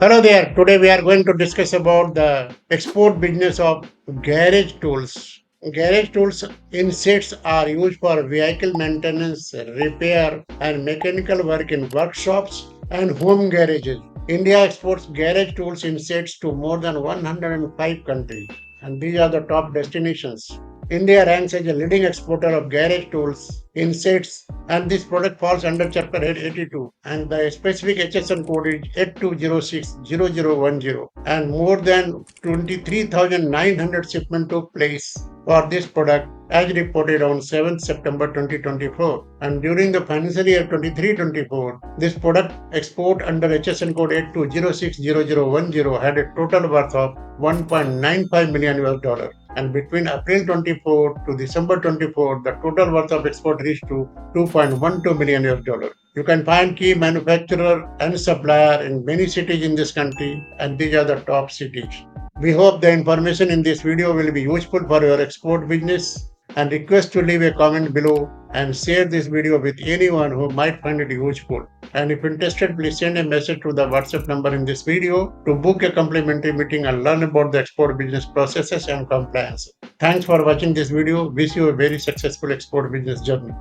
Hello there. Today we are going to discuss about the export business of garage tools. Garage tools in sets are used for vehicle maintenance, repair, and mechanical work in workshops and home garages. India exports garage tools in sets to more than 105 countries, and these are the top destinations. India ranks as a leading exporter of garage tools in sets, and this product falls under Chapter 82, and the specific HSN code is 82060010, and more than 23,900 shipments took place for this product as reported on 7th September 2024. And during the financial year 23-24, this product export under HSN code 82060010 had a total worth of 1.95 million US dollar. And between April 24 to December 24, the total worth of export reached to 2.12 million US dollar. You can find key manufacturer and supplier in many cities in this country, and these are the top cities. We hope the information in this video will be useful for your export business, and request to leave a comment below and share this video with anyone who might find it useful. And if interested, please send a message to the WhatsApp number in this video to book a complimentary meeting and learn about the export business processes and compliance. Thanks for watching this video. Wish you a very successful export business journey.